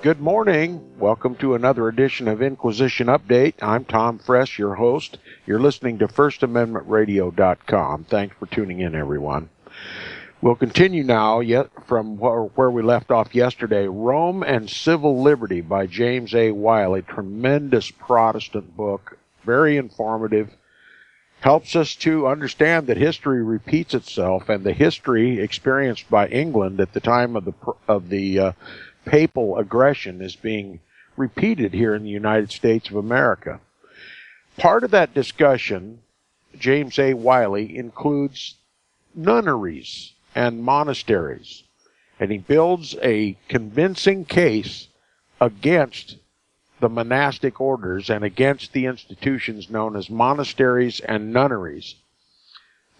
Good morning. Welcome to another edition of Inquisition Update. I'm Tom Fresh, your host. You're listening to FirstAmendmentRadio.com. Thanks for tuning in, everyone. We'll continue now from where we left off yesterday. Rome and Civil Liberty by James A. Wiley. Tremendous Protestant book. Very informative. Helps us to understand that history repeats itself, and the history experienced by England at the time of the papal aggression is being repeated here in the United States of America. Part of that discussion, James A. Wiley, includes nunneries and monasteries, and he builds a convincing case against the monastic orders and against the institutions known as monasteries and nunneries.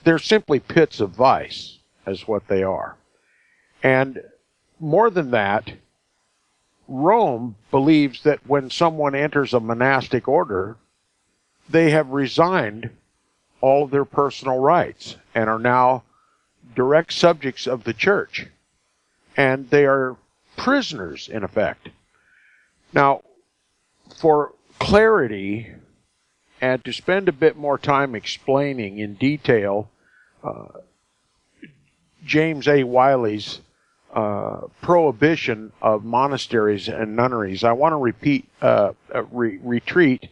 They're simply pits of vice, is what they are. And more than that, Rome believes that when someone enters a monastic order, they have resigned all of their personal rights and are now direct subjects of the church. And they are prisoners, in effect. Now, for clarity and to spend a bit more time explaining in detail James A. Wiley's prohibition of monasteries and nunneries, I want to retreat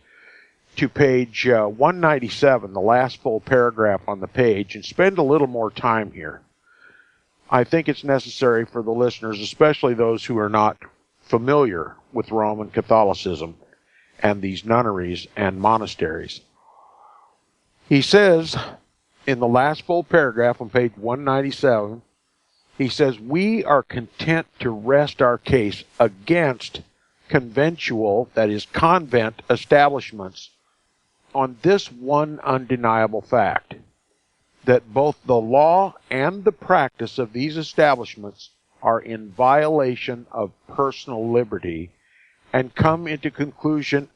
to page 197, the last full paragraph on the page, and spend a little more time here. I think it's necessary for the listeners, especially those who are not familiar with Roman Catholicism and these nunneries and monasteries. He says in the last full paragraph on page 197, he says, "We are content to rest our case against conventual, that is, convent establishments, on this one undeniable fact, that both the law and the practice of these establishments are in violation of personal liberty and come into collision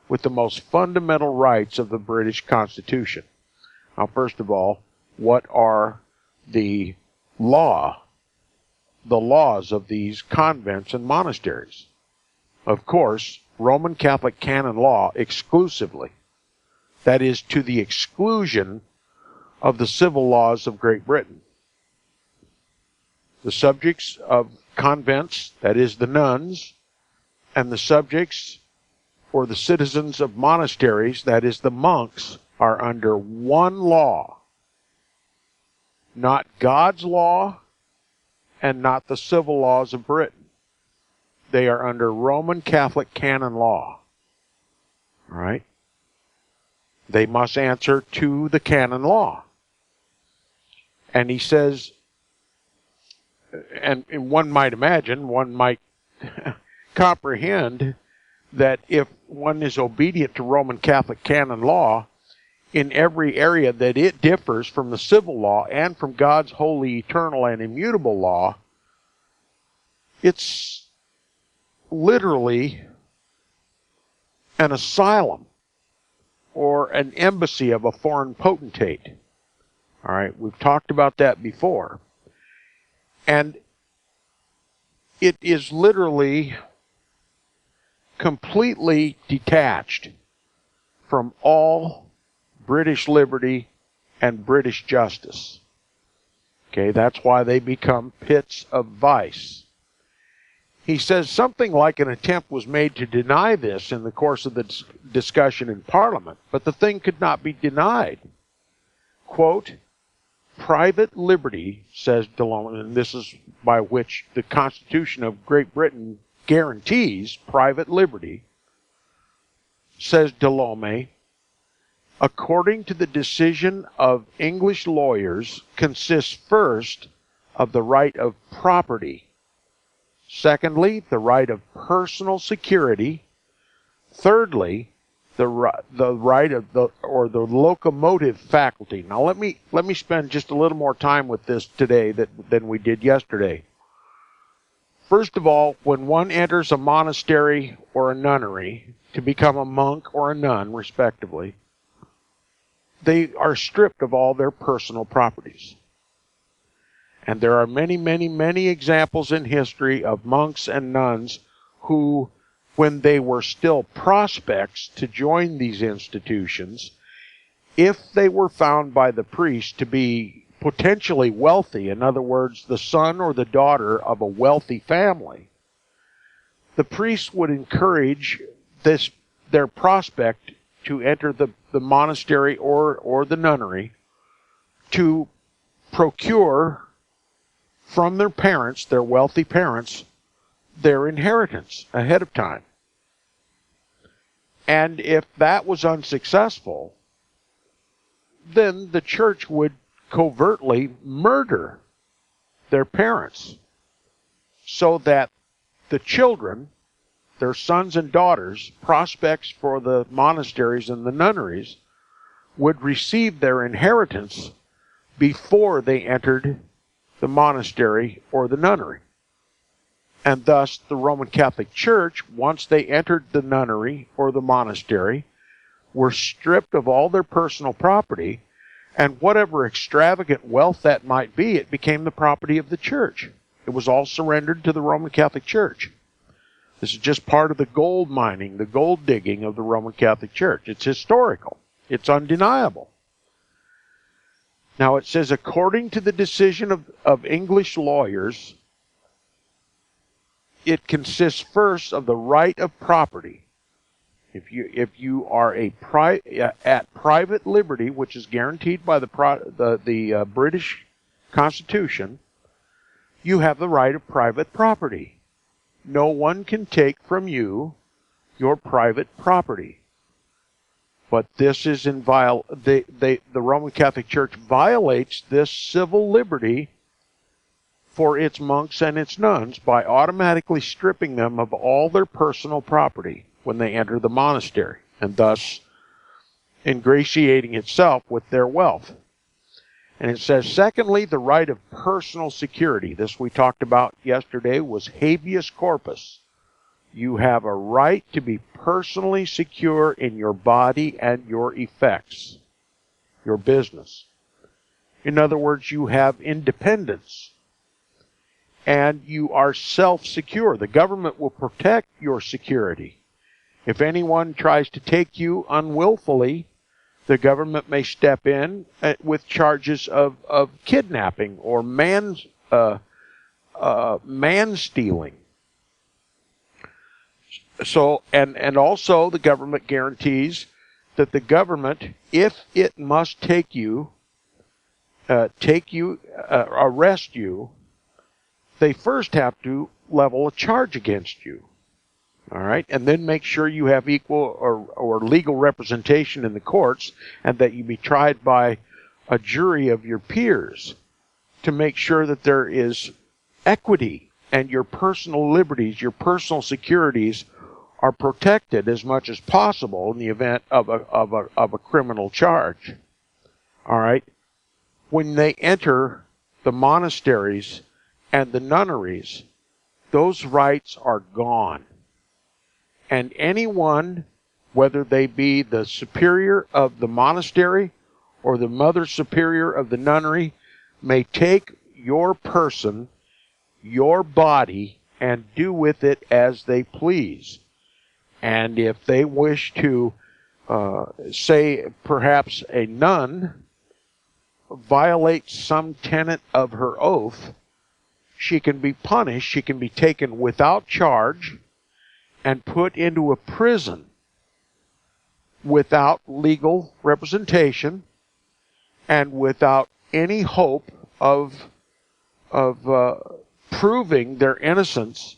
with the most fundamental rights of the British Constitution." Now, first of all, what are the laws of these convents and monasteries? Of course, Roman Catholic canon law exclusively. That is, to the exclusion of the civil laws of Great Britain. The subjects of convents, that is, the nuns, and the subjects or the citizens of monasteries, that is, the monks, are under one law, not God's law and not the civil laws of Britain. They are under Roman Catholic canon law. All right? They must answer to the canon law. And he says, and one might imagine, one might comprehend that if one is obedient to Roman Catholic canon law, in every area that it differs from the civil law and from God's holy, eternal, and immutable law, it's literally an asylum or an embassy of a foreign potentate. All right, we've talked about that before. And it is literally completely detached from all British liberty and British justice. Okay, that's why they become pits of vice. He says something like an attempt was made to deny this in the course of the discussion in Parliament, but the thing could not be denied. Quote, "Private liberty," says Delome, and this is by which the Constitution of Great Britain guarantees private liberty, says Delome, "according to the decision of English lawyers, consists first of the right of property, secondly, the right of personal security, thirdly, the right of the locomotive faculty." Now let me spend just a little more time with this today than we did yesterday. First of all, when one enters a monastery or a nunnery to become a monk or a nun, respectively, they are stripped of all their personal properties. And there are many, many, many examples in history of monks and nuns who, when they were still prospects to join these institutions, if they were found by the priest to be potentially wealthy, in other words, the son or the daughter of a wealthy family, the priest would encourage their prospect to enter the monastery or the nunnery to procure from their parents, their wealthy parents, their inheritance ahead of time. And if that was unsuccessful, then the church would covertly murder their parents so that the children, their sons and daughters, prospects for the monasteries and the nunneries, would receive their inheritance before they entered the monastery or the nunnery. And thus the Roman Catholic Church, once they entered the nunnery or the monastery, were stripped of all their personal property, and whatever extravagant wealth that might be, it became the property of the church. It was all surrendered to the Roman Catholic Church. This is just part of the gold mining, the gold digging of the Roman Catholic Church. It's historical. It's undeniable. Now it says, according to the decision of English lawyers, it consists first of the right of property. If you are at private liberty, which is guaranteed by the British Constitution, you have the right of private property. No one can take from you your private property. But this is the Roman Catholic Church violates this civil liberty for its monks and its nuns by automatically stripping them of all their personal property when they enter the monastery, and thus ingratiating itself with their wealth. And it says, secondly, the right of personal security. This we talked about yesterday was habeas corpus. You have a right to be personally secure in your body and your effects, your business. In other words, you have independence. And you are self-secure. The government will protect your security. If anyone tries to take you unwillfully, the government may step in with charges of kidnapping or man-stealing. So, and also the government guarantees that the government, if it must arrest you, they first have to level a charge against you. All right, and then make sure you have equal or legal representation in the courts, and that you be tried by a jury of your peers to make sure that there is equity and your personal liberties, your personal securities are protected as much as possible in the event of a criminal charge. All right, when they enter the monasteries and the nunneries, those rights are gone. And anyone, whether they be the superior of the monastery or the mother superior of the nunnery, may take your person, your body, and do with it as they please. And if they wish to, say, perhaps a nun violates some tenet of her oath, she can be punished, she can be taken without charge, and put into a prison without legal representation and without any hope of proving their innocence,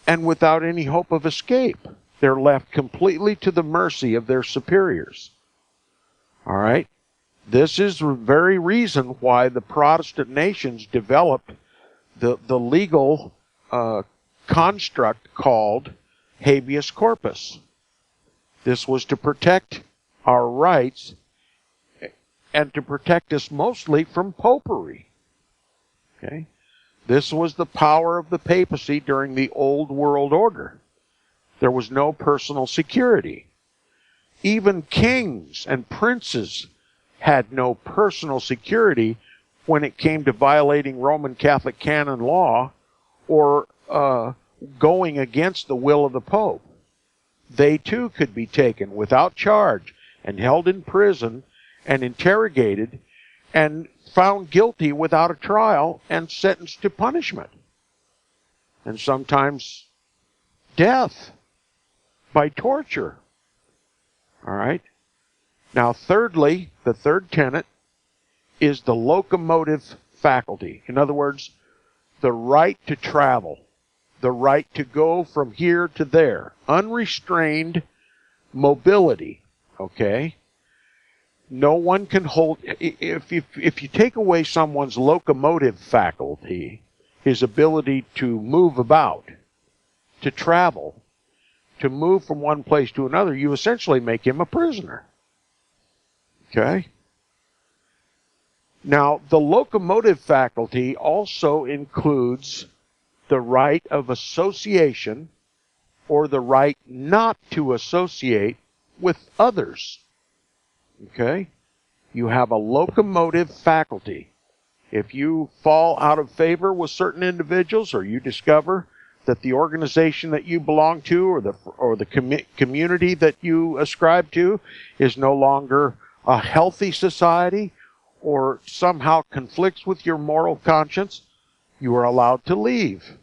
and without any hope of escape. They're left completely to the mercy of their superiors. All right? This is the very reason why the Protestant nations developed the legal construct called habeas corpus. This was to protect our rights and to protect us mostly from popery. Okay? This was the power of the papacy during the Old World Order. There was no personal security. Even kings and princes had no personal security when it came to violating Roman Catholic canon law or going against the will of the Pope. They too could be taken without charge and held in prison and interrogated and found guilty without a trial and sentenced to punishment. And sometimes death by torture. All right? Now, thirdly, the third tenet is the locomotive faculty. In other words, the right to travel, the right to go from here to there, unrestrained mobility, okay? No one can hold, if you take away someone's locomotive faculty, his ability to move about, to travel, to move from one place to another, you essentially make him a prisoner. Okay? Now, the locomotive faculty also includes the right of association or the right not to associate with others. Okay? You have a locomotive faculty. If you fall out of favor with certain individuals, or you discover that the organization that you belong to or the community that you ascribe to is no longer a healthy society or somehow conflicts with your moral conscience, you are allowed to leave.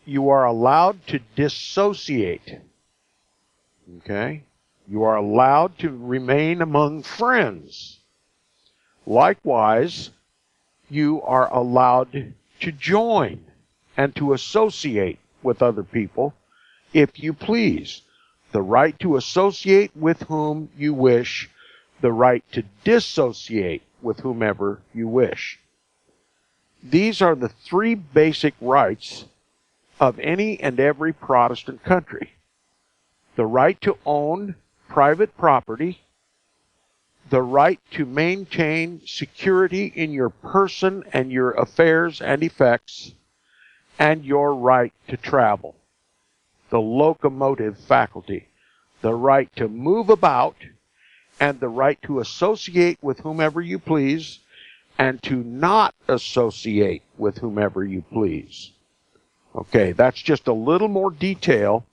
You are allowed to dissociate. Okay? You are allowed to remain among friends. Likewise, you are allowed to join and to associate with other people if you please. The right to associate with whom you wish, the right to dissociate with whomever you wish. These are the three basic rights of any and every Protestant country. The right to own private property, the right to maintain security in your person and your affairs and effects, and your right to travel. The locomotive faculty, the right to move about, and the right to associate with whomever you please, and to not associate with whomever you please. Okay, that's just a little more detail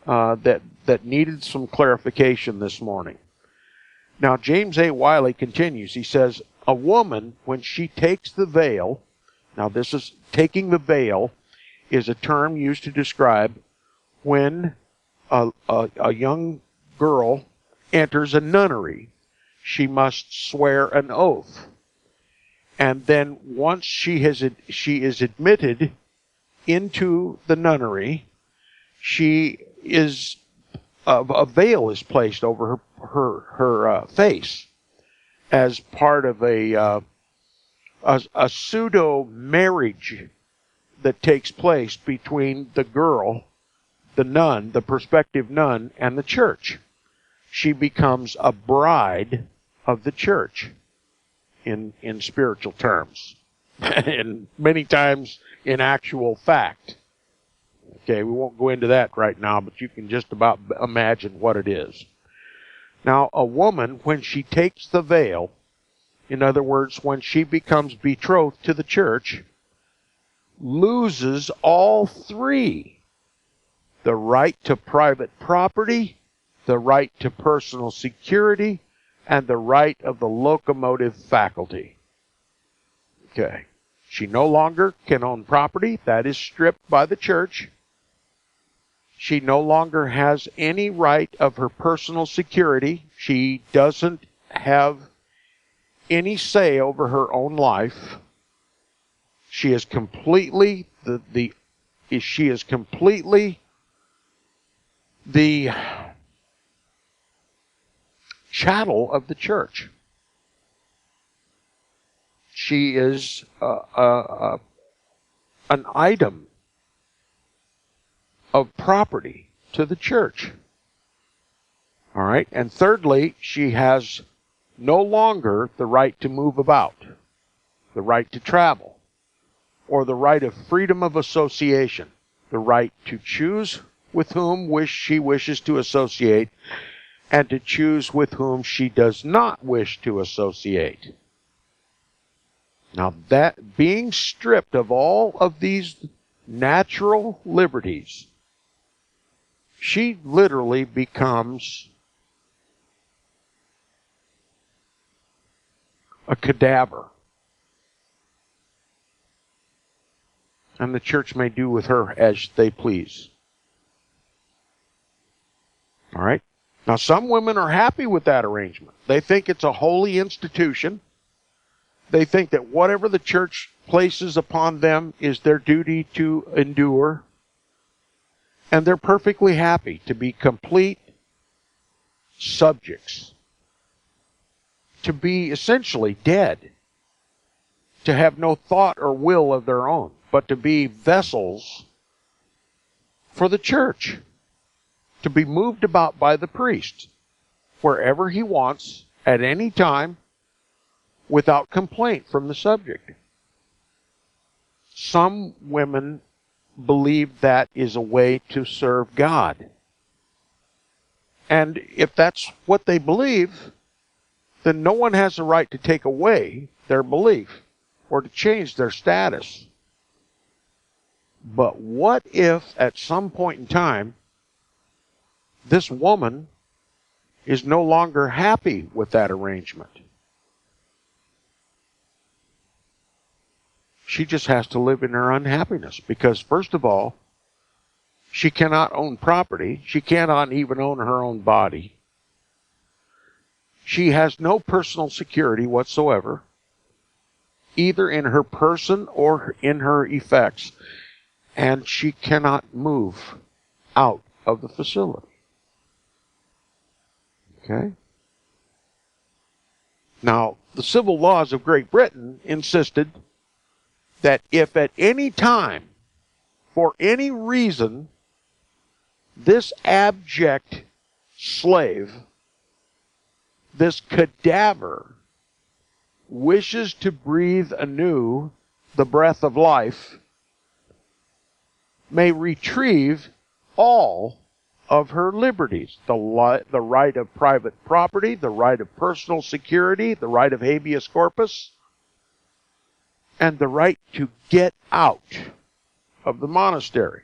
that needed some clarification this morning. Now, James A. Wiley continues. He says, a woman, when she takes the veil, now this is, taking the veil is a term used to describe when a young girl enters a nunnery. She must swear an oath. And then once she is admitted into the nunnery, a veil is placed over her face as part of a pseudo marriage that takes place between the girl, the nun, the prospective nun, and the church. She becomes a bride of the church in spiritual terms, and many times in actual fact. Okay, we won't go into that right now, but you can just about imagine what it is. Now, a woman, when she takes the veil, in other words, when she becomes betrothed to the church, loses all three: the right to private property, the right to personal security, and the right of the locomotive faculty. Okay. She no longer can own property. That is stripped by the church. She no longer has any right of her personal security. She doesn't have any say over her own life. She is completely the chattel of the church. She is an item of property to the church. All right. And thirdly, she has no longer the right to move about, the right to travel, or the right of freedom of association, the right to choose with whom she wishes to associate, and to choose with whom she does not wish to associate. Now, that being stripped of all of these natural liberties, she literally becomes a cadaver. And the church may do with her as they please. All right? Now, some women are happy with that arrangement. They think it's a holy institution. They think that whatever the church places upon them is their duty to endure. And they're perfectly happy to be complete subjects, to be essentially dead, to have no thought or will of their own, but to be vessels for the church, to be moved about by the priest wherever he wants at any time without complaint from the subject. Some women believe that is a way to serve God. And if that's what they believe, then no one has the right to take away their belief or to change their status. But what if at some point in time this woman is no longer happy with that arrangement? She just has to live in her unhappiness because, first of all, she cannot own property. She cannot even own her own body. She has no personal security whatsoever, either in her person or in her effects, and she cannot move out of the facility. Okay? Now, the civil laws of Great Britain insisted that if at any time, for any reason, this abject slave, this cadaver, wishes to breathe anew the breath of life, may retrieve all of her liberties. The right of private property, the right of personal security, the right of habeas corpus, and the right to get out of the monastery.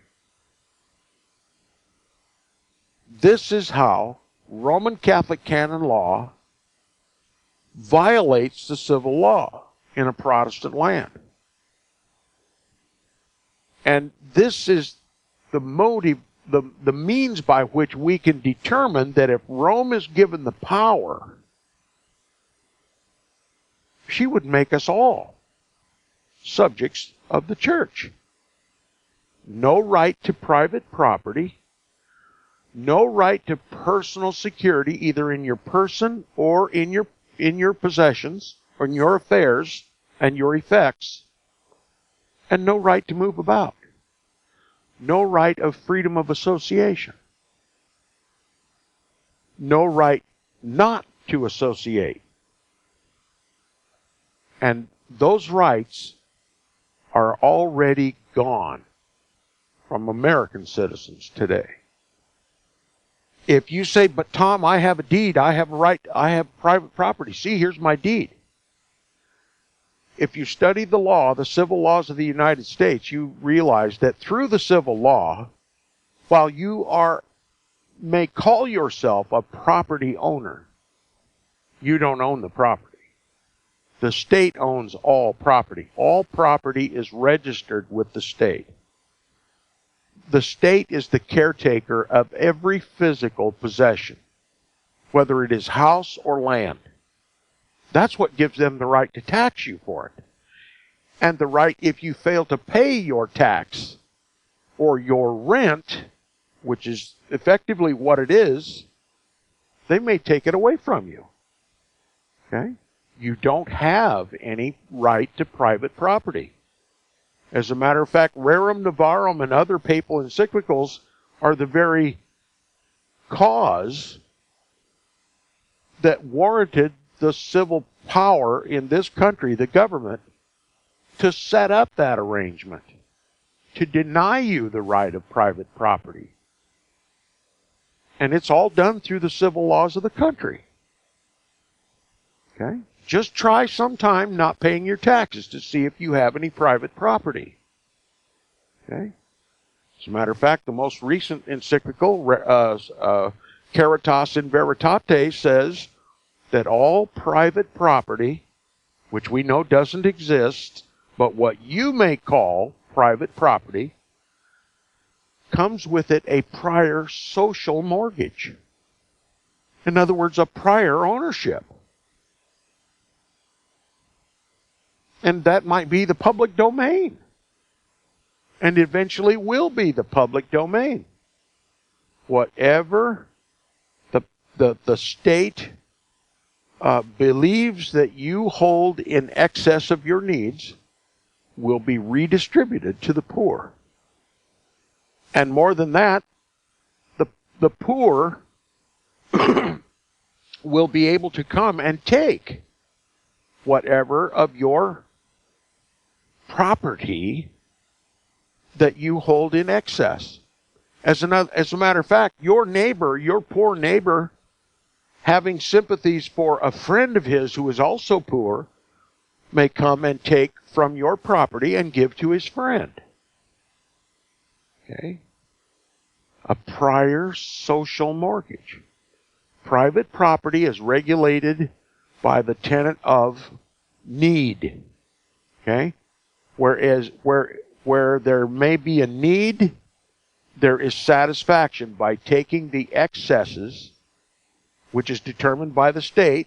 This is how Roman Catholic canon law violates the civil law in a Protestant land. And this is the motive, the means by which we can determine that if Rome is given the power, she would make us all subjects of the church. No right to private property, no right to personal security, either in your person or in your possessions or in your affairs and your effects, and no right to move about. No right of freedom of association. No right not to associate. And those rights are already gone from American citizens today. If you say, but Tom, I have a deed, I have a right, I have private property. See, here's my deed. If you study the law, the civil laws of the United States, you realize that through the civil law, while you may call yourself a property owner, you don't own the property. The state owns all property. All property is registered with the state. The state is the caretaker of every physical possession, whether it is house or land. That's what gives them the right to tax you for it. And the right, if you fail to pay your tax or your rent, which is effectively what it is, they may take it away from you. Okay? You don't have any right to private property. As a matter of fact, Rerum Novarum and other papal encyclicals are the very cause that warranted the civil power in this country, the government, to set up that arrangement, to deny you the right of private property. And it's all done through the civil laws of the country. Okay? Just try sometime not paying your taxes to see if you have any private property. Okay? As a matter of fact, the most recent encyclical, Caritas in Veritate, says that all private property, which we know doesn't exist, but what you may call private property, comes with it a prior social mortgage. In other words, a prior ownership. And that might be the public domain. And eventually will be the public domain. Whatever the state believes that you hold in excess of your needs will be redistributed to the poor. And more than that, the poor will be able to come and take whatever of your property that you hold in excess. As a matter of fact, your neighbor, your poor neighbor, having sympathies for a friend of his who is also poor, may come and take from your property and give to his friend. Okay? A prior social mortgage. Private property is regulated by the tenet of need. Okay? Whereas where there may be a need, there is satisfaction by taking the excesses, which is determined by the state.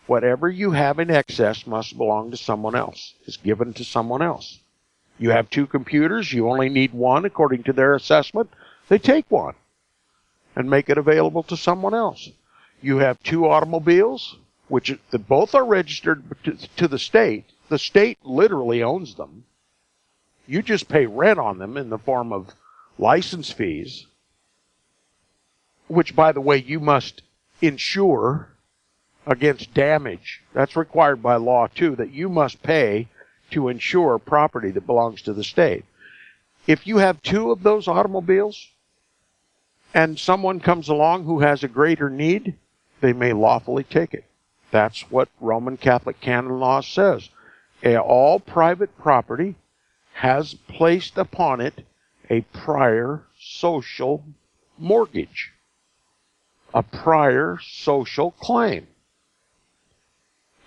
Whatever you have in excess must belong to someone else. It's given to someone else. You have 2 computers, you only need one according to their assessment. They take one and make it available to someone else. You have 2 automobiles, which both are registered to the state. The state literally owns them. You just pay rent on them in the form of license fees, which, by the way, you must insure against damage. That's required by law, too, that you must pay to insure property that belongs to the state. If you have 2 of those automobiles and someone comes along who has a greater need, they may lawfully take it. That's what Roman Catholic canon law says. All private property has placed upon it a prior social mortgage, a prior social claim.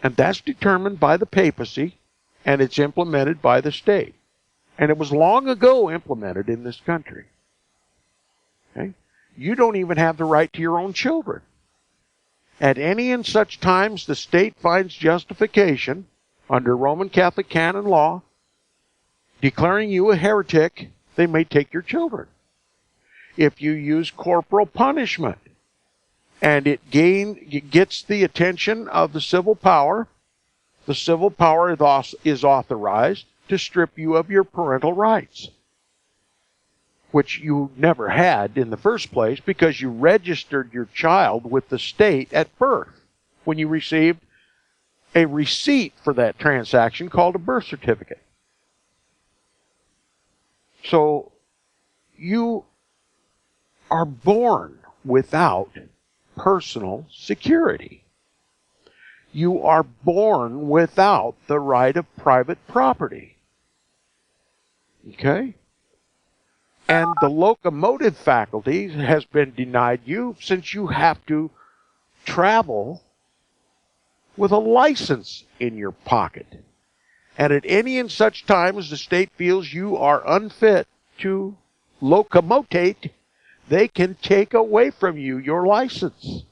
And that's determined by the papacy, and it's implemented by the state. And it was long ago implemented in this country. Okay? You don't even have the right to your own children. At any and such times the state finds justification under Roman Catholic canon law, declaring you a heretic, they may take your children. If you use corporal punishment and it gets the attention of the civil power is authorized to strip you of your parental rights, which you never had in the first place because you registered your child with the state at birth when you received a receipt for that transaction called a birth certificate. So you are born without personal security. You are born without the right of private property. Okay? And the locomotive faculty has been denied you since you have to travel with a license in your pocket. And at any and such time as the state feels you are unfit to locomotate, they can take away from you your license.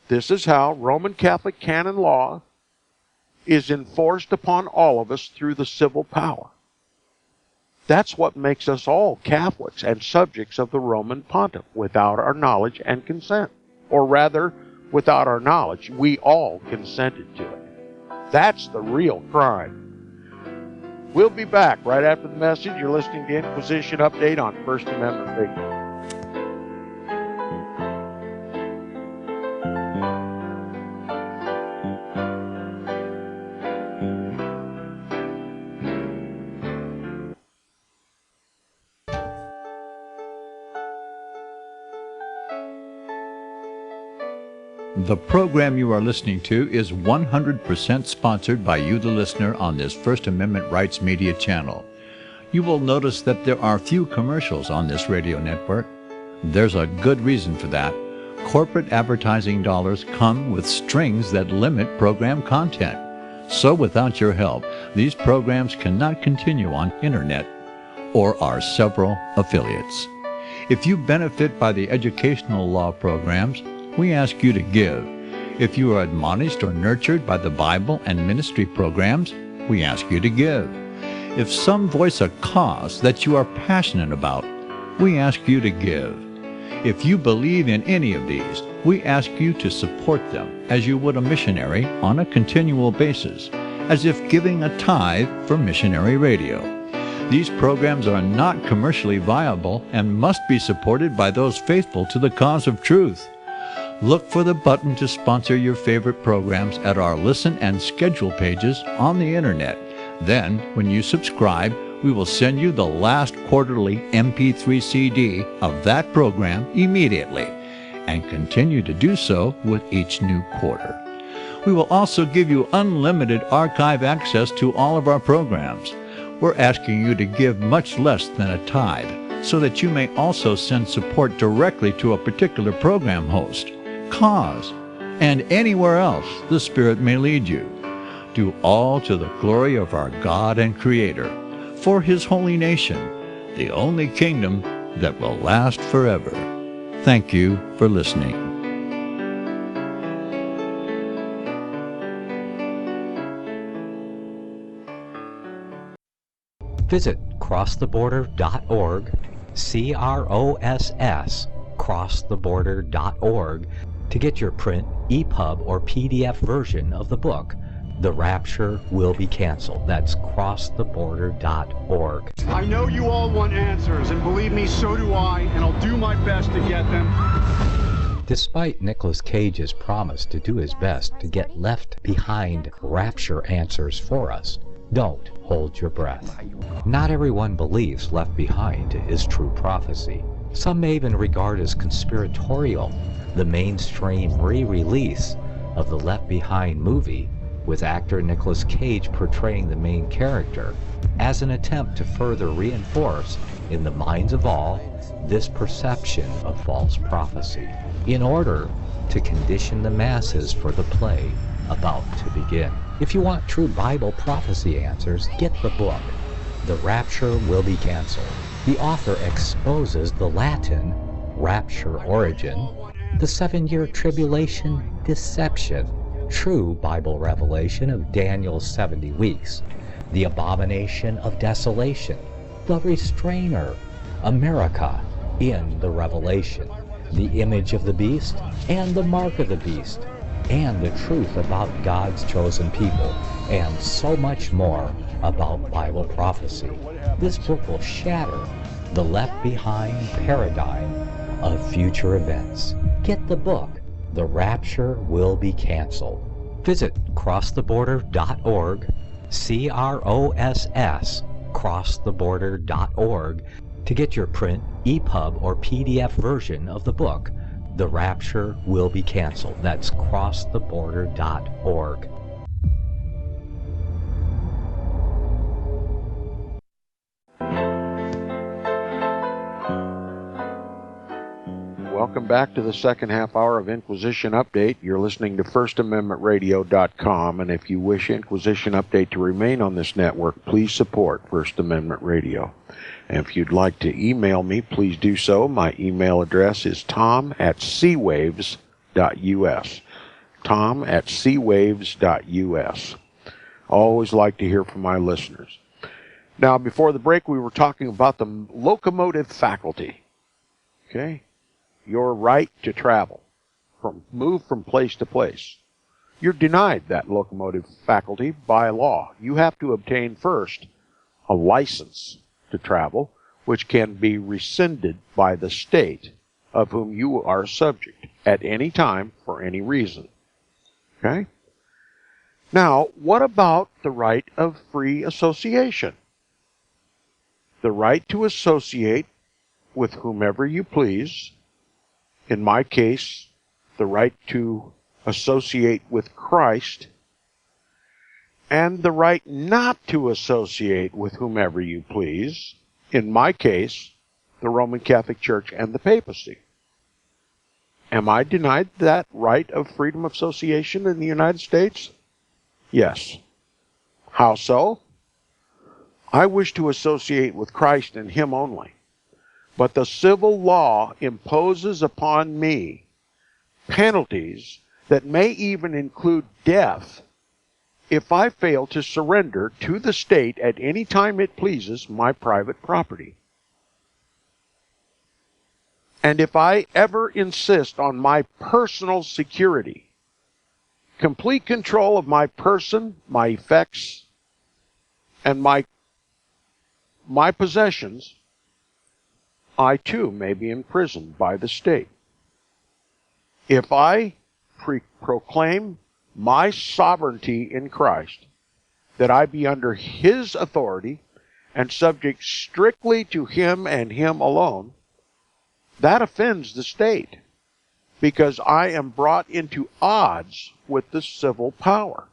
This is how Roman Catholic canon law is enforced upon all of us through the civil power. That's what makes us all Catholics and subjects of the Roman Pontiff without our knowledge and consent. Or rather, without our knowledge, we all consented to it. That's the real crime. We'll be back right after the message. You're listening to Inquisition Update on First Amendment Radio. The program you are listening to is 100% sponsored by you, the listener, on this First Amendment Rights Media channel. You will notice that there are few commercials on this radio network. There's a good reason for that. Corporate advertising dollars come with strings that limit program content. So without your help, these programs cannot continue on internet or our several affiliates. If you benefit by the educational law programs, we ask you to give. If you are admonished or nurtured by the Bible and ministry programs, we ask you to give. If some voice a cause that you are passionate about, we ask you to give. If you believe in any of these, we ask you to support them as you would a missionary on a continual basis, as if giving a tithe for missionary radio. These programs are not commercially viable and must be supported by those faithful to the cause of truth. Look for the button to sponsor your favorite programs at our listen and schedule pages on the internet. Then, when you subscribe, we will send you the last quarterly MP3 CD of that program immediately, and continue to do so with each new quarter. We will also give you unlimited archive access to all of our programs. We're asking you to give much less than a tithe, so that you may also send support directly to a particular program host, cause, and anywhere else the Spirit may lead you. Do all to the glory of our God and Creator, for His holy nation, the only kingdom that will last forever. Thank you for listening. Visit crosstheborder.org, CROSS, crosstheborder.org, to get your print, EPUB, or PDF version of the book, The Rapture Will Be Canceled. That's crosstheborder.org. I know you all want answers, and believe me, so do I, and I'll do my best to get them. Despite Nicolas Cage's promise to do his best to get left behind rapture answers for us, don't hold your breath. Not everyone believes Left Behind is true prophecy. Some may even regard as conspiratorial the mainstream re-release of the Left Behind movie with actor Nicolas Cage portraying the main character as an attempt to further reinforce in the minds of all this perception of false prophecy in order to condition the masses for the play about to begin. If you want true Bible prophecy answers, get the book, The Rapture Will Be Canceled. The author exposes the Latin rapture origin, the 7-year tribulation deception, true Bible revelation of Daniel's 70 weeks, the abomination of desolation, the restrainer, America in the Revelation, the image of the beast and the mark of the beast, and the truth about God's chosen people, and so much more about Bible prophecy. This book will shatter the Left Behind paradigm of future events. Get the book, The Rapture Will Be Canceled. Visit crosstheborder.org, CROSS, crosstheborder.org, to get your print, EPUB, or PDF version of the book, The Rapture Will Be Canceled. That's crosstheborder.org. Welcome back to the second half hour of Inquisition Update. You're listening to FirstAmendmentRadio.com, and if you wish Inquisition Update to remain on this network, please support First Amendment Radio. And if you'd like to email me, please do so. My email address is tom@seawaves.us. tom@seawaves.us. Always like to hear from my listeners. Now, before the break, we were talking about the locomotive faculty. Okay? Your right to travel, move from place to place. You're denied that locomotive faculty by law. You have to obtain first a license to travel, which can be rescinded by the state of whom you are subject at any time for any reason. Okay? Now, what about the right of free association? The right to associate with whomever you please. In my case, the right to associate with Christ, and the right not to associate with whomever you please, in my case, the Roman Catholic Church and the papacy. Am I denied that right of freedom of association in the United States? Yes. How so? I wish to associate with Christ and Him only, but the civil law imposes upon me penalties that may even include death if I fail to surrender to the state at any time it pleases my private property. And if I ever insist on my personal security, complete control of my person, my effects, and my possessions, I too may be imprisoned by the state. If I proclaim my sovereignty in Christ, that I be under His authority and subject strictly to Him and Him alone, that offends the state, because I am brought into odds with the civil power,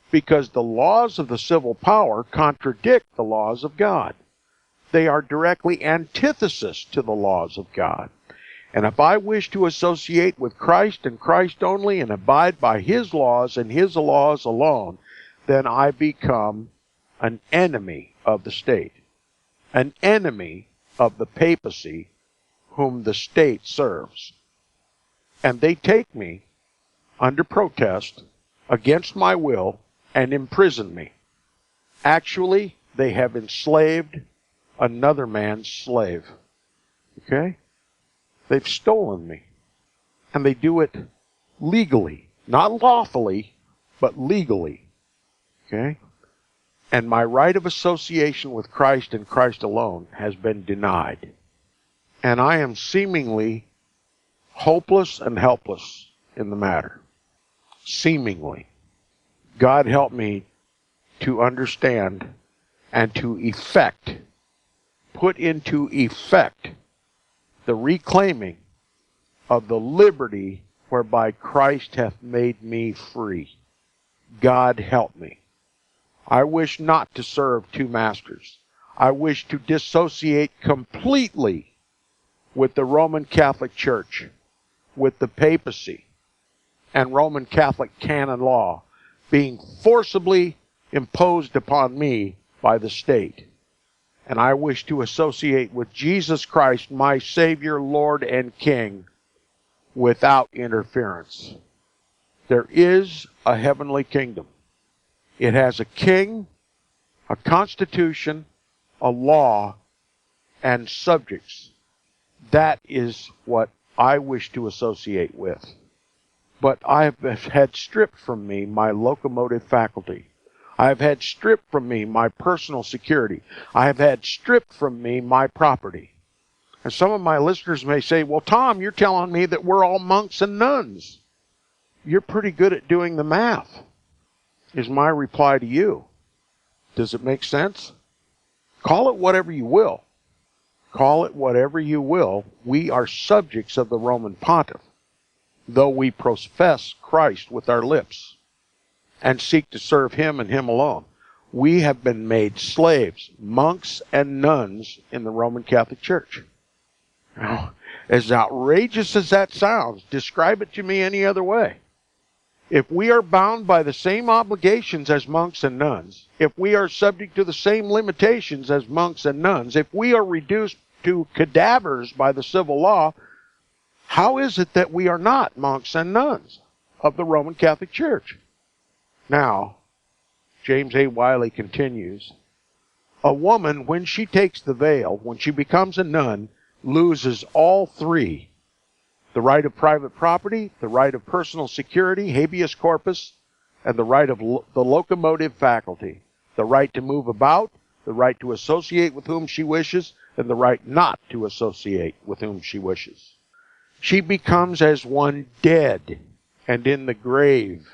because the laws of the civil power contradict the laws of God. They are directly antithesis to the laws of God. And if I wish to associate with Christ and Christ only and abide by His laws and His laws alone, then I become an enemy of the state, an enemy of the papacy whom the state serves. And they take me under protest against my will and imprison me. Actually, they have enslaved another man's slave. Okay? They've stolen me. And they do it legally. Not lawfully, but legally. Okay? And my right of association with Christ and Christ alone has been denied. And I am seemingly hopeless and helpless in the matter. Seemingly. God help me to understand and to put into effect the reclaiming of the liberty whereby Christ hath made me free. God help me. I wish not to serve two masters. I wish to dissociate completely with the Roman Catholic Church, with the papacy, and Roman Catholic canon law being forcibly imposed upon me by the state. And I wish to associate with Jesus Christ, my Savior, Lord, and King, without interference. There is a heavenly kingdom. It has a king, a constitution, a law, and subjects. That is what I wish to associate with. But I have had stripped from me my locomotive faculty. I have had stripped from me my personal security. I have had stripped from me my property. And some of my listeners may say, well, Tom, you're telling me that we're all monks and nuns. You're pretty good at doing the math, is my reply to you. Does it make sense? Call it whatever you will. Call it whatever you will. We are subjects of the Roman Pontiff, though we profess Christ with our lips and seek to serve Him and Him alone. We have been made slaves, monks and nuns in the Roman Catholic Church. Now, as outrageous as that sounds, describe it to me any other way. If we are bound by the same obligations as monks and nuns, if we are subject to the same limitations as monks and nuns, if we are reduced to cadavers by the civil law, how is it that we are not monks and nuns of the Roman Catholic Church? Now, James A. Wiley continues, a woman, when she takes the veil, when she becomes a nun, loses all three: the right of private property, the right of personal security, habeas corpus, and the right of the locomotive faculty, the right to move about, the right to associate with whom she wishes, and the right not to associate with whom she wishes. She becomes as one dead and in the grave.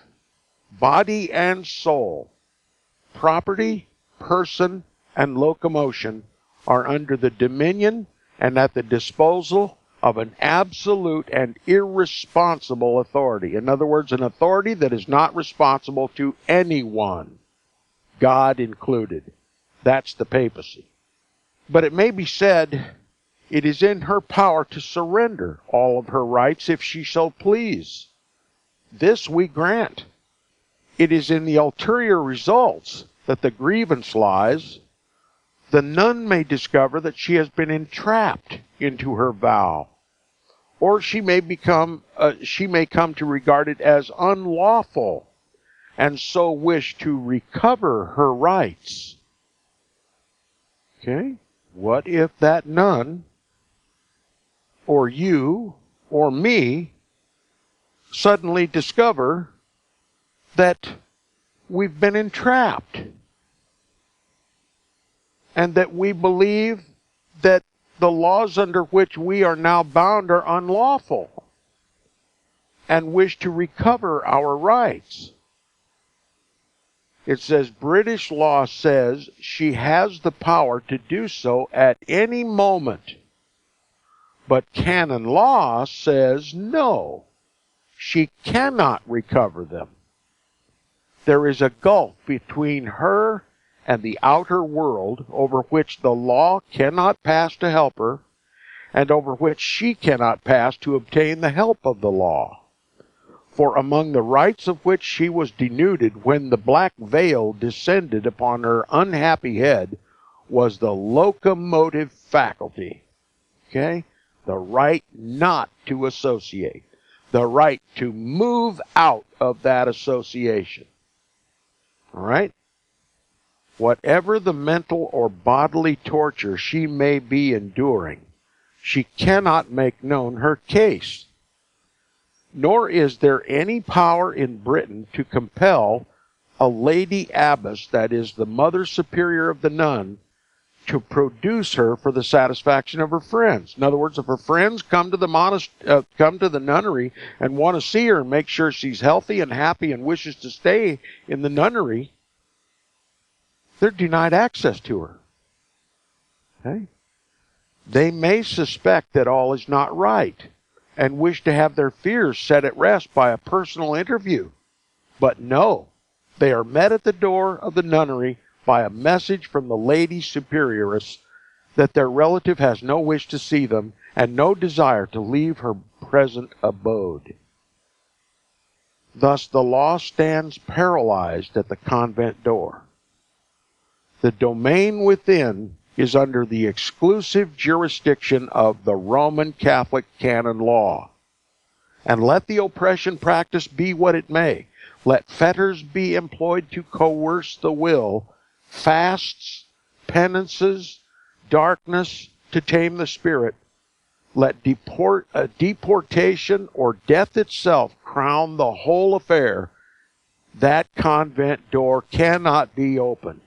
Body and soul, property, person, and locomotion are under the dominion and at the disposal of an absolute and irresponsible authority. In other words, an authority that is not responsible to anyone, God included. That's the papacy. But it may be said it is in her power to surrender all of her rights if she so please. This we grant. It is in the ulterior results that the grievance lies. The nun may discover that she has been entrapped into her vow, or she may come to regard it as unlawful, and so wish to recover her rights. Okay? What if that nun, or you, or me, suddenly discover that we've been entrapped, and that we believe that the laws under which we are now bound are unlawful, and wish to recover our rights? It says British law says she has the power to do so at any moment, but canon law says no, she cannot recover them. There is a gulf between her and the outer world over which the law cannot pass to help her, and over which she cannot pass to obtain the help of the law. For among the rights of which she was denuded when the black veil descended upon her unhappy head was the locomotive faculty. Okay? The right not to associate. The right to move out of that association. All right? Whatever the mental or bodily torture she may be enduring, she cannot make known her case. Nor is there any power in Britain to compel a lady abbess, that is, the mother superior of the nun, to produce her for the satisfaction of her friends. In other words, if her friends come to the nunnery and want to see her and make sure she's healthy and happy and wishes to stay in the nunnery, they're denied access to her. Okay? They may suspect that all is not right and wish to have their fears set at rest by a personal interview. But no, they are met at the door of the nunnery by a message from the lady superioress that their relative has no wish to see them and no desire to leave her present abode. Thus the law stands paralyzed at the convent door. The domain within is under the exclusive jurisdiction of the Roman Catholic canon law. And let the oppression practice be what it may, let fetters be employed to coerce the will, fasts, penances, darkness to tame the spirit, let deportation or death itself crown the whole affair, that convent door cannot be opened.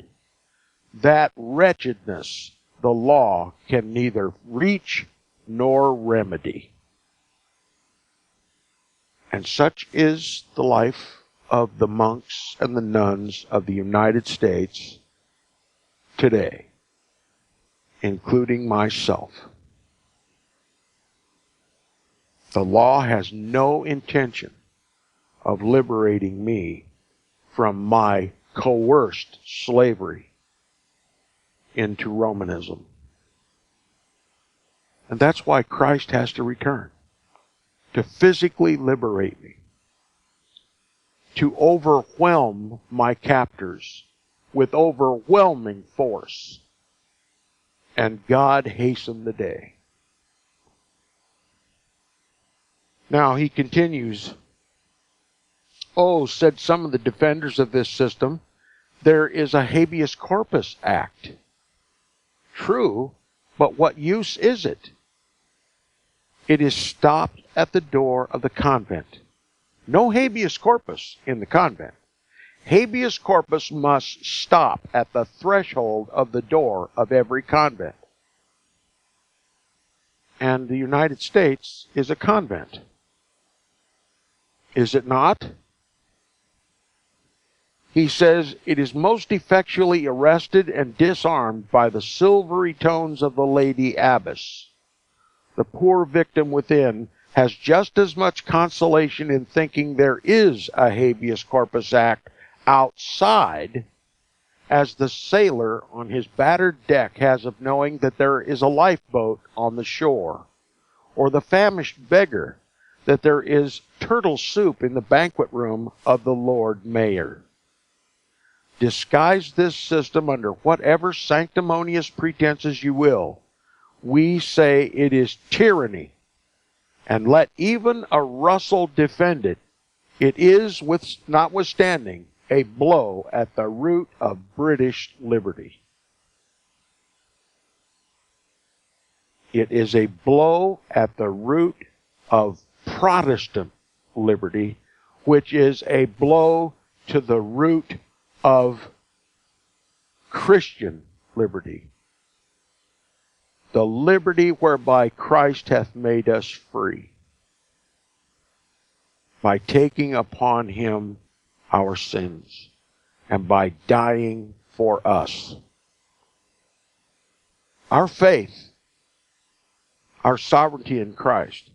That wretchedness the law can neither reach nor remedy. And such is the life of the monks and the nuns of the United States today, including myself. The law has no intention of liberating me from my coerced slavery into Romanism. And that's why Christ has to return, to physically liberate me, to overwhelm my captors with overwhelming force. And God hasten the day. Now he continues, "Oh," said some of the defenders of this system, "there is a habeas corpus act." True, but what use is it? It is stopped at the door of the convent. No habeas corpus in the convent. Habeas corpus must stop at the threshold of the door of every convent. And the United States is a convent. Is it not? He says it is most effectually arrested and disarmed by the silvery tones of the lady abbess. the poor victim within has just as much consolation in thinking there is a habeas corpus act outside as the sailor on his battered deck has of knowing that there is a lifeboat on the shore, or the famished beggar that there is turtle soup in the banquet room of the Lord Mayor. Disguise this system under whatever sanctimonious pretenses you will. We say it is tyranny, and let even a Russell defend it. It is, notwithstanding, a blow at the root of British liberty. It is a blow at the root of Protestant liberty, which is a blow to the root of Christian liberty. The liberty whereby Christ hath made us free, by taking upon him our sins, and by dying for us. Our faith, our sovereignty in Christ,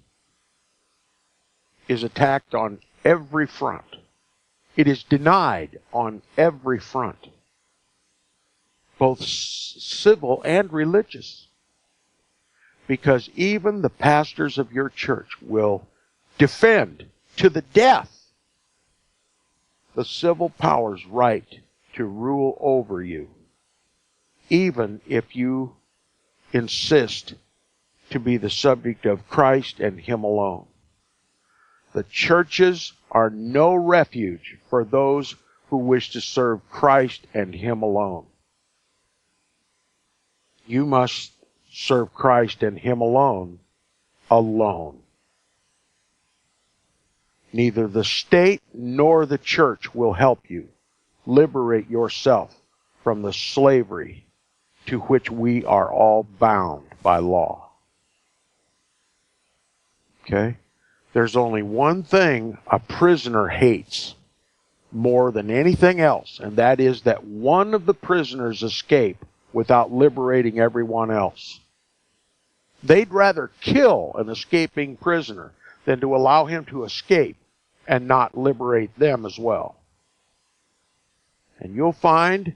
is attacked on every front. It is denied on every front, both civil and religious, because even the pastors of your church will defend to the death the civil power's right to rule over you, even if you insist to be the subject of Christ and him alone. The churches are no refuge for those who wish to serve Christ and him alone. You must serve Christ and him alone, alone. Neither the state nor the church will help you liberate yourself from the slavery to which we are all bound by law. Okay? There's only one thing a prisoner hates more than anything else, and that is that one of the prisoners escape without liberating everyone else. They'd rather kill an escaping prisoner than to allow him to escape and not liberate them as well. And you'll find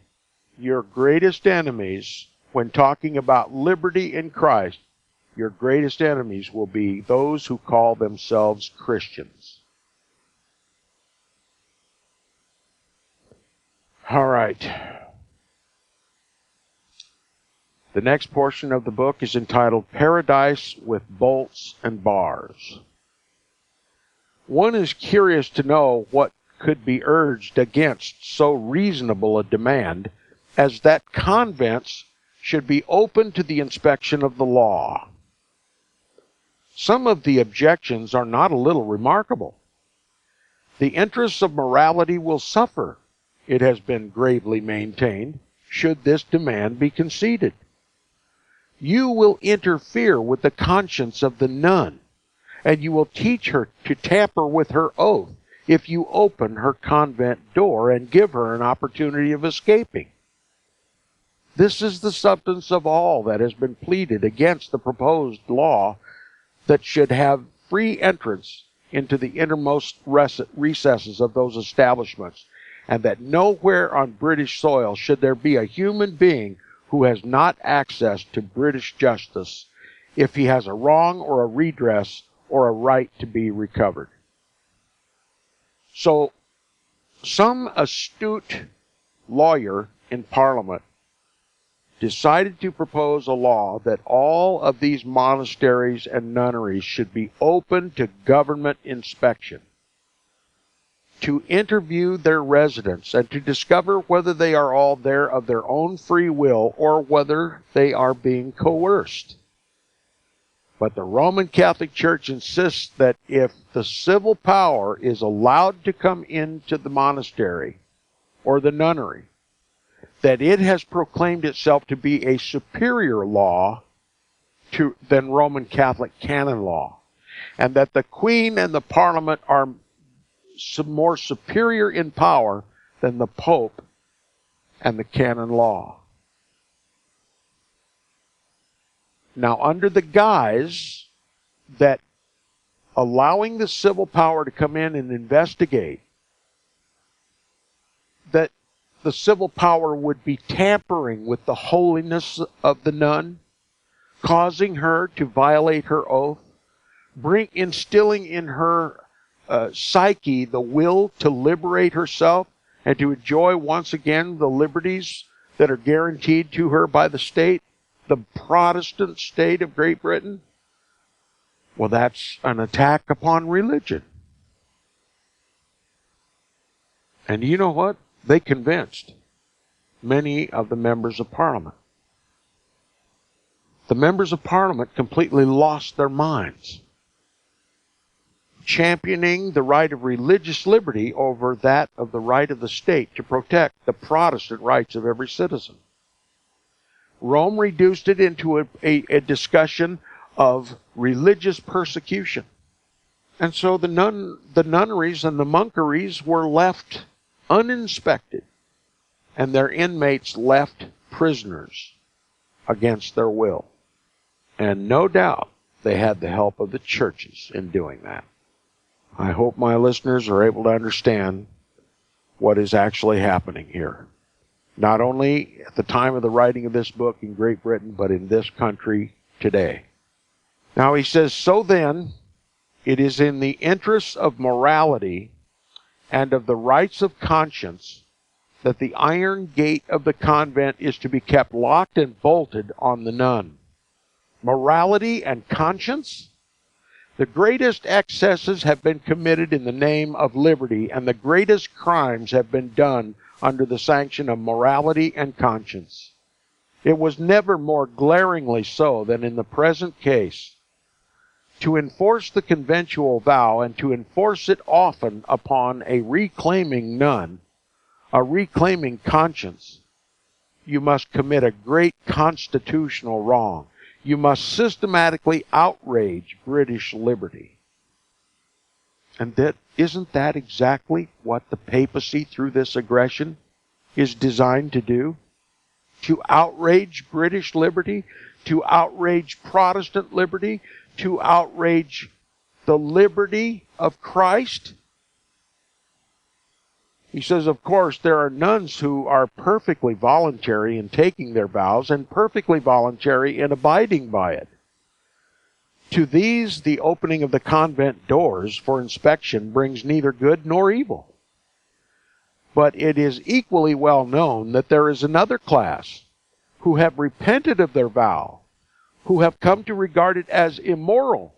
your greatest enemies, when talking about liberty in Christ, your greatest enemies will be those who call themselves Christians. All right. The next portion of the book is entitled Paradise with Bolts and Bars. One is curious to know what could be urged against so reasonable a demand as that convents should be open to the inspection of the law. Some of the objections are not a little remarkable. The interests of morality will suffer, it has been gravely maintained, should this demand be conceded. You will interfere with the conscience of the nun, and you will teach her to tamper with her oath if you open her convent door and give her an opportunity of escaping. This is the substance of all that has been pleaded against the proposed law that should have free entrance into the innermost recesses of those establishments, and that nowhere on British soil should there be a human being who has not access to British justice if he has a wrong or a redress or a right to be recovered. So, some astute lawyer in Parliament decided to propose a law that all of these monasteries and nunneries should be open to government inspection, to interview their residents and to discover whether they are all there of their own free will or whether they are being coerced. But the Roman Catholic Church insists that if the civil power is allowed to come into the monastery or the nunnery, that it has proclaimed itself to be a superior law than Roman Catholic canon law, and that the Queen and the Parliament are more superior in power than the Pope and the canon law. Now, under the guise that allowing the civil power to come in and investigate, that the civil power would be tampering with the holiness of the nun, causing her to violate her oath, instilling in her psyche the will to liberate herself and to enjoy once again the liberties that are guaranteed to her by the state, the Protestant state of Great Britain. Well, that's an attack upon religion. And you know what? They convinced many of the members of Parliament. The members of Parliament completely lost their minds, championing the right of religious liberty over that of the right of the state to protect the Protestant rights of every citizen. Rome reduced it into a discussion of religious persecution. And so the nunneries and the monkeries were left uninspected, and their inmates left prisoners against their will. And no doubt they had the help of the churches in doing that. I hope my listeners are able to understand what is actually happening here. Not only at the time of the writing of this book in Great Britain, but in this country today. Now he says, so then, it is in the interests of morality and of the rights of conscience that the iron gate of the convent is to be kept locked and bolted on the nun. Morality and conscience? The greatest excesses have been committed in the name of liberty, and the greatest crimes have been done under the sanction of morality and conscience. It was never more glaringly so than in the present case. To enforce the conventual vow, and to enforce it often upon a reclaiming nun, a reclaiming conscience, you must commit a great constitutional wrong. You must systematically outrage British liberty. And isn't that exactly what the papacy, through this aggression, is designed to do? To outrage British liberty, to outrage Protestant liberty, to outrage the liberty of Christ? He says, of course, there are nuns who are perfectly voluntary in taking their vows and perfectly voluntary in abiding by it. To these, the opening of the convent doors for inspection brings neither good nor evil. But it is equally well known that there is another class who have repented of their vow, who have come to regard it as immoral,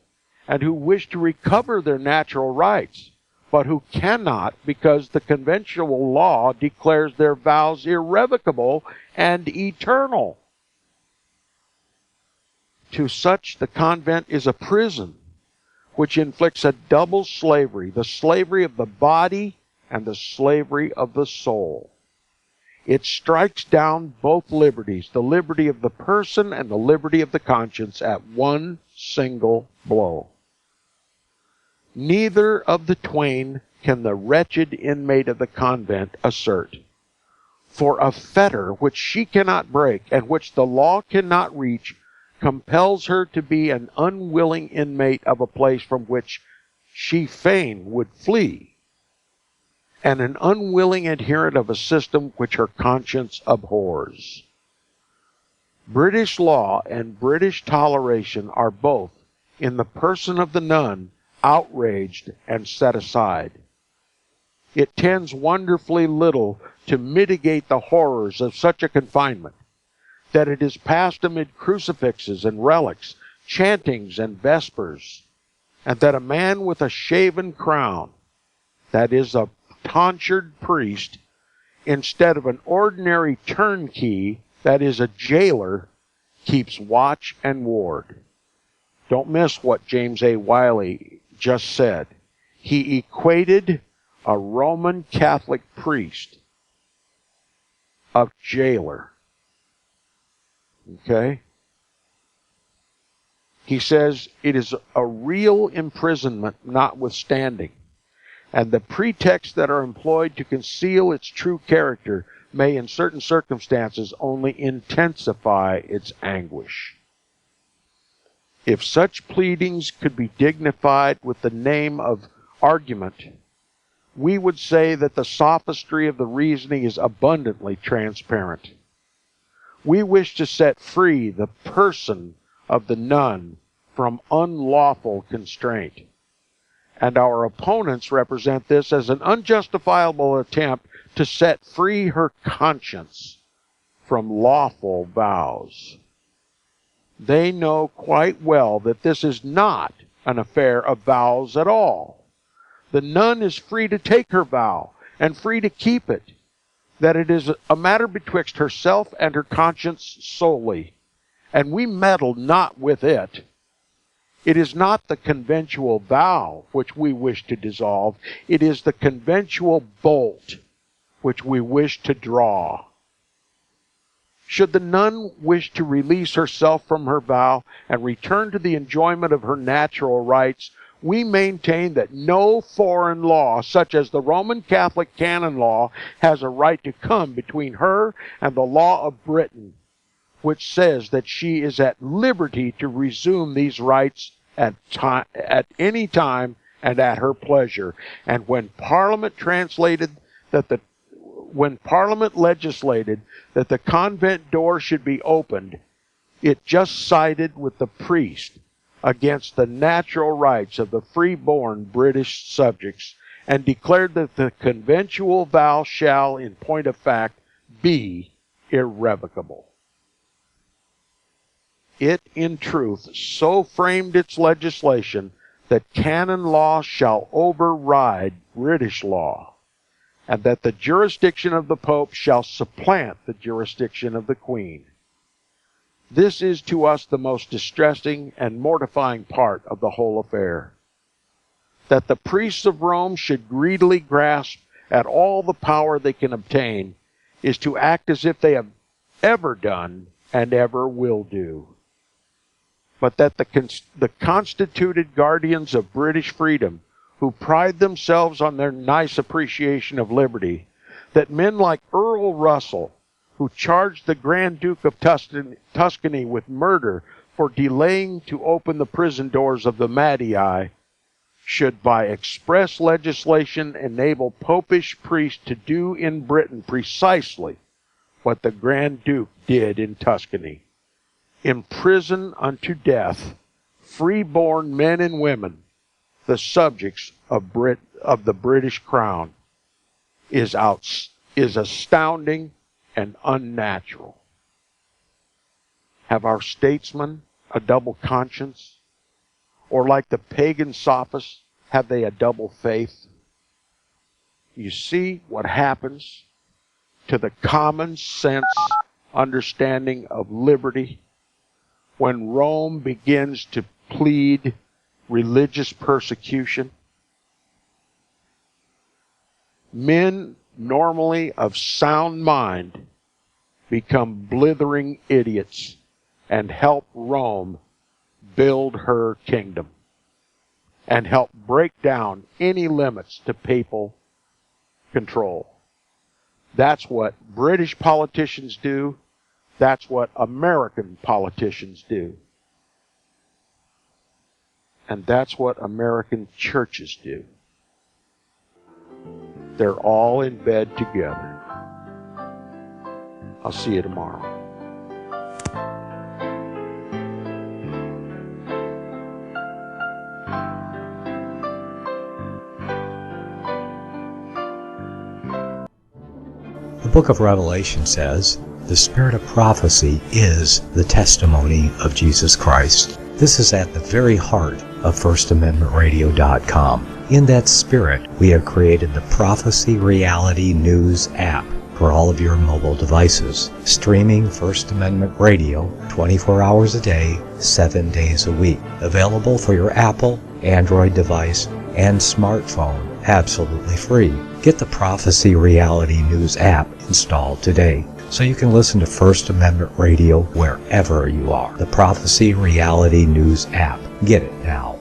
and who wish to recover their natural rights, but who cannot because the conventual law declares their vows irrevocable and eternal. To such the convent is a prison, which inflicts a double slavery, the slavery of the body and the slavery of the soul. It strikes down both liberties, the liberty of the person and the liberty of the conscience, at one single blow. Neither of the twain can the wretched inmate of the convent assert. For a fetter which she cannot break, and which the law cannot reach, compels her to be an unwilling inmate of a place from which she fain would flee, and an unwilling adherent of a system which her conscience abhors. British law and British toleration are both, in the person of the nun, outraged and set aside. It tends wonderfully little to mitigate the horrors of such a confinement, that it is passed amid crucifixes and relics, chantings and vespers, and that a man with a shaven crown, that is a tonsured priest, instead of an ordinary turnkey, that is a jailer, keeps watch and ward. Don't miss what James A. Wiley just said. He equated a Roman Catholic priest of jailer. Okay? He says it is a real imprisonment notwithstanding, and the pretexts that are employed to conceal its true character may in certain circumstances only intensify its anguish. If such pleadings could be dignified with the name of argument, we would say that the sophistry of the reasoning is abundantly transparent. We wish to set free the person of the nun from unlawful constraint, and our opponents represent this as an unjustifiable attempt to set free her conscience from lawful vows. They know quite well that this is not an affair of vows at all. The nun is free to take her vow and free to keep it, that it is a matter betwixt herself and her conscience solely, and we meddle not with it. It is not the conventual vow which we wish to dissolve, it is the conventual bolt which we wish to draw. Should the nun wish to release herself from her vow and return to the enjoyment of her natural rights, we maintain that no foreign law, such as the Roman Catholic canon law, has a right to come between her and the law of Britain, which says that she is at liberty to resume these rights at any time and at her pleasure. And when Parliament legislated that the convent door should be opened, it just sided with the priest against the natural rights of the free-born British subjects and declared that the conventual vow shall, in point of fact, be irrevocable. It, in truth, so framed its legislation that canon law shall override British law, and that the jurisdiction of the Pope shall supplant the jurisdiction of the Queen. This is to us the most distressing and mortifying part of the whole affair. That the priests of Rome should greedily grasp at all the power they can obtain is to act as if they have ever done and ever will do. But that the constituted guardians of British freedom, who pride themselves on their nice appreciation of liberty, that men like Earl Russell, who charged the Grand Duke of Tuscany with murder for delaying to open the prison doors of the Madii, should by express legislation enable popish priests to do in Britain precisely what the Grand Duke did in Tuscany: imprison unto death free-born men and women, the subjects of the British Crown, is astounding and unnatural. Have our statesmen a double conscience? Or like the pagan sophists, have they a double faith? You see what happens to the common sense understanding of liberty when Rome begins to plead religious persecution? Men normally of sound mind become blithering idiots and help Rome build her kingdom and help break down any limits to papal control. That's what British politicians do. That's what American politicians do. And that's what American churches do. They're all in bed together. I'll see you tomorrow. The book of Revelation says, "The spirit of prophecy is the testimony of Jesus Christ." This is at the very heart of FirstAmendmentRadio.com. In that spirit, we have created the Prophecy Reality News app for all of your mobile devices, streaming First Amendment Radio 24 hours a day, 7 days a week. Available for your Apple, Android device, and smartphone, absolutely free. Get the Prophecy Reality News app installed today, so you can listen to First Amendment Radio wherever you are. The Prophecy Reality News app. Get it now.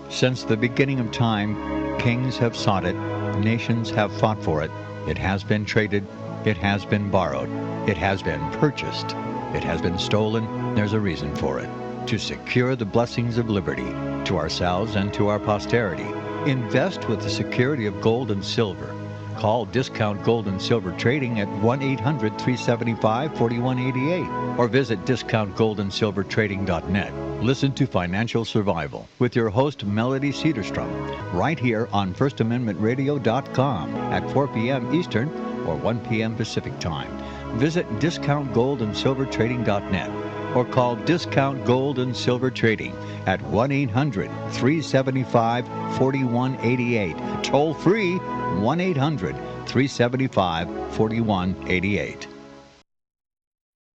Since the beginning of time, kings have sought it, nations have fought for it. It has been traded, it has been borrowed, it has been purchased. It has been stolen. There's a reason for it. To secure the blessings of liberty to ourselves and to our posterity, invest with the security of gold and silver. Call Discount Gold and Silver Trading at 1-800-375-4188 or visit discountgoldandsilvertrading.net. Listen to Financial Survival with your host, Melody Cedarstrom, right here on FirstAmendmentRadio.com at 4 p.m. Eastern or 1 p.m. Pacific Time. Visit discountgoldandsilvertrading.net or call Discount Gold and Silver Trading at 1-800-375-4188. Toll free, 1-800-375-4188.